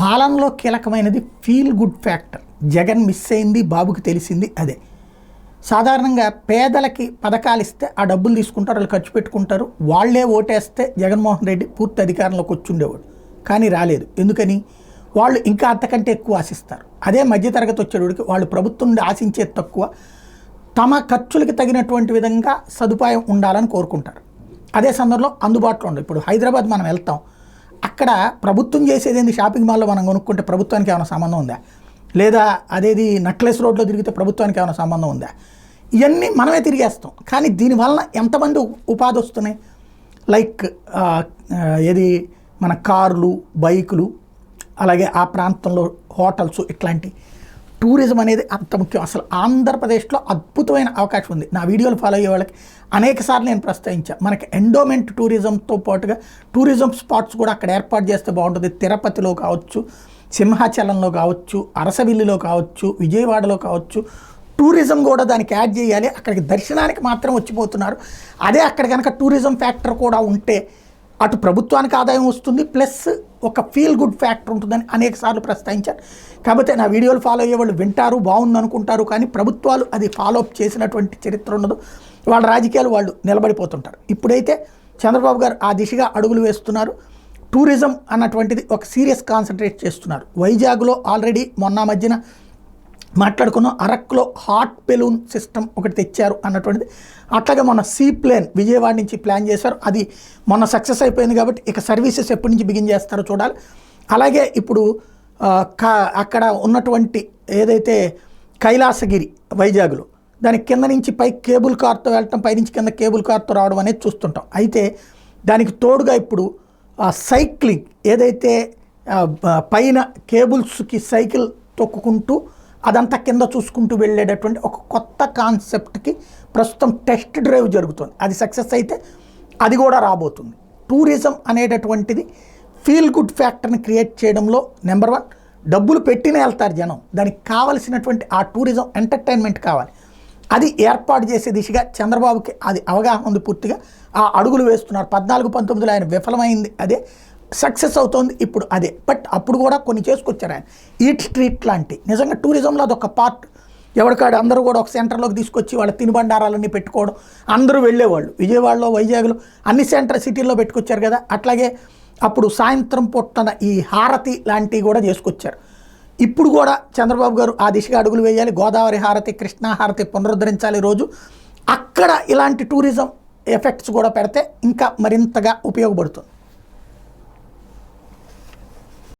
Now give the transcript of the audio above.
పాలనలో కీలకమైనది feel good factor. Jagan miss అయింది, బాబుకి తెలిసింది అదే. సాధారణంగా పేదలకి పథకాలు ఇస్తే ఆ డబ్బులు తీసుకుంటారు, వాళ్ళు ఖర్చు పెట్టుకుంటారు, వాళ్ళే ఓటేస్తే జగన్మోహన్ రెడ్డి పూర్తి అధికారంలోకి వచ్చుండేవాడు. కానీ రాలేదు. ఎందుకని? వాళ్ళు ఇంకా అంతకంటే ఎక్కువ ఆశిస్తారు. అదే మధ్యతరగతి వచ్చేవాడికి వాళ్ళు ప్రభుత్వం నుండి ఆశించేది తక్కువ, తమ ఖర్చులకి తగినటువంటి విధంగా సదుపాయం ఉండాలని కోరుకుంటారు. అదే సందర్భంలో అందుబాటులో ఉండదు. ఇప్పుడు హైదరాబాద్ మనం వెళ్తాం, అక్కడ ప్రభుత్వం చేసేది ఏంది? షాపింగ్ మాల్లో మనం కొనుక్కుంటే ప్రభుత్వానికి ఏమైనా సంబంధం ఉందా? లేదా అదేది నక్లెస్ రోడ్లో తిరిగితే ప్రభుత్వానికి ఏమైనా సంబంధం ఉందా? ఇవన్నీ మనమే తిరిగేస్తాం. కానీ దీనివలన ఎంతమంది ఉపాధి వస్తున్నాయి? లైక్ ఏది మన కార్లు, బైకులు, అలాగే ఆ ప్రాంతంలో హోటల్స్, ఇట్లాంటి టూరిజం అనేది అంత ముఖ్యం. అసలు ఆంధ్రప్రదేశ్లో అద్భుతమైన అవకాశం ఉంది. నా వీడియోలు ఫాలో అయ్యే వాళ్ళకి అనేక సార్లు నేను ప్రస్తావించాను. మనకి ఎండోమెంట్ టూరిజంతో పాటుగా టూరిజం స్పాట్స్ కూడా అక్కడ ఏర్పాటు చేస్తే బాగుంటుంది. తిరుపతిలో కావచ్చు, సింహాచలంలో కావచ్చు, అరసవిల్లిలో కావచ్చు, విజయవాడలో కావచ్చు, టూరిజం కూడా దానికి యాడ్ చేయాలి. అక్కడికి దర్శనానికి మాత్రం వచ్చిపోతున్నారు. అదే అక్కడ కనుక టూరిజం ఫ్యాక్టర్ కూడా ఉంటే అటు ప్రభుత్వానికి ఆదాయం వస్తుంది, ప్లస్ ఒక ఫీల్ గుడ్ ఫ్యాక్టర్ ఉంటుందని అనేక సార్లు ప్రస్తావించారు. కాకపోతే నా వీడియోలు ఫాలో అయ్యే వాళ్ళు వింటారు, బాగుంది అనుకుంటారు, కానీ ప్రభుత్వాలు అది ఫాలో అప్ చేసినటువంటి చరిత్ర ఉండదు. వాళ్ళ రాజకీయాలు వాళ్ళు నిలబడిపోతుంటారు. ఇప్పుడైతే చంద్రబాబు గారు ఆ దిశగా అడుగులు వేస్తున్నారు. టూరిజం అన్నటువంటిది ఒక సీరియస్ కాన్సన్ట్రేట్ చేస్తున్నారు. వైజాగ్లో ఆల్రెడీ మొన్న మధ్యన మాట్లాడుకున్నాం, అరక్లో హాట్ బెలూన్ సిస్టమ్ ఒకటి తెచ్చారు అన్నటువంటిది. అట్లాగే మొన్న సీ ప్లేన్ విజయవాడ నుంచి ప్లాన్ చేశారు, అది మొన్న సక్సెస్ అయిపోయింది. కాబట్టి ఇక సర్వీసెస్ ఎప్పటి నుంచి బిగిన్ చేస్తారో చూడాలి. అలాగే ఇప్పుడు అక్కడ ఉన్నటువంటి ఏదైతే కైలాసగిరి వైజాగ్లో, దానికి కింద నుంచి పై కేబుల్ కార్తో వెళ్ళటం, పైనుంచి కింద కేబుల్ కార్తో రావడం అనేది చూస్తుంటాం. అయితే దానికి తోడుగా ఇప్పుడు సైక్లింగ్, ఏదైతే పైన కేబుల్స్కి సైకిల్ తొక్కుకుంటూ అదంతా కింద చూసుకుంటూ వెళ్ళేటటువంటి ఒక కొత్త కాన్సెప్ట్కి ప్రస్తుతం టెస్ట్ డ్రైవ్ జరుగుతుంది. అది సక్సెస్ అయితే అది కూడా రాబోతుంది. టూరిజం అనేటటువంటిది ఫీల్ గుడ్ ఫ్యాక్టర్ని క్రియేట్ చేయడంలో నెంబర్ 1. డబ్బులు పెట్టినే వెళ్తారు జనం, దానికి కావలసినటువంటి ఆ టూరిజం ఎంటర్టైన్మెంట్ కావాలి. అది ఏర్పాటు చేసే దిశగా చంద్రబాబుకి అది అవగాహన ఉంది. పూర్తిగా ఆ అడుగులు వేస్తున్నారు. 14-19లో ఆయన విఫలమైంది, అదే సక్సెస్ అవుతోంది ఇప్పుడు అదే. బట్ అప్పుడు కూడా కొన్ని చేసుకొచ్చారు ఆయన. ఈట్ స్ట్రీట్ లాంటి నిజంగా టూరిజంలో అదొక పార్ట్. ఎవరికాడు అందరూ కూడా ఒక సెంటర్లోకి తీసుకొచ్చి వాళ్ళ తినుబండారాలన్నీ పెట్టుకోవడం, అందరూ వెళ్ళేవాళ్ళు. విజయవాడలో, వైజాగ్లో అన్ని సిటీల్లో పెట్టుకొచ్చారు కదా. అట్లాగే అప్పుడు సాయంత్రం పొట్టన ఈ హారతి లాంటివి కూడా చేసుకొచ్చారు. ఇప్పుడు కూడా చంద్రబాబు గారు ఆ దిశగా అడుగులు వేయాలి. గోదావరి హారతి, కృష్ణా హారతి పునరుద్ధరించాలి రోజు. అక్కడ ఇలాంటి టూరిజం ఎఫెక్ట్స్ కూడా పెడితే ఇంకా మరింతగా ఉపయోగపడుతుంది.